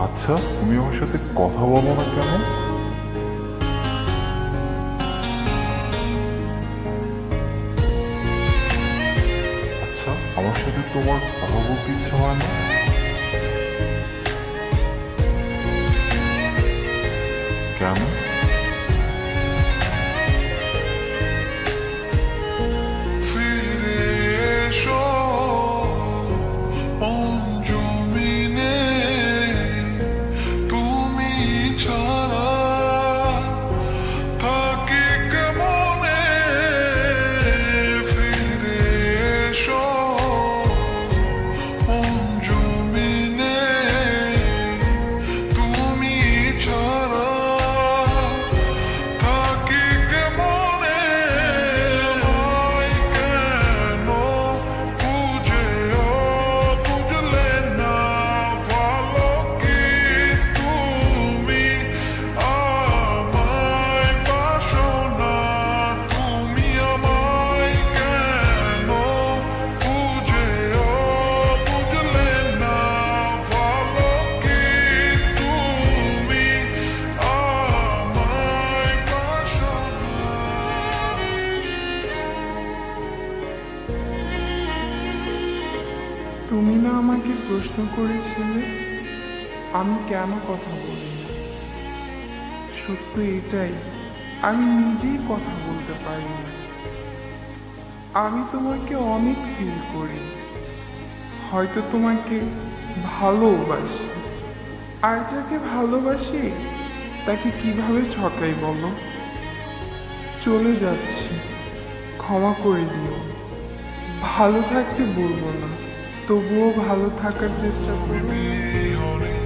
আচ্ছা, তুমি আমার সাথে কথা বলো না কেন? আচ্ছা, আমার সাথে তোমার কথা বলতে ইচ্ছা হয় না? কেন? তুমি না আমাকে প্রশ্ন করেছিলে আমি কেন কথা বলি না? সত্য এটাই, আমি নিজেই কথা বলতে পারি না। আমি তোমাকে অনেক ফিল করি, হয়তো তোমাকে ভালোবাসি। আর যাকে ভালোবাসি তাকে কিভাবে ঠকাই বলো? চলে যাচ্ছি, ক্ষমা করে দিও। ভালো থাকতে বলবো না, তবুও ভালো থাকার চেষ্টা করো।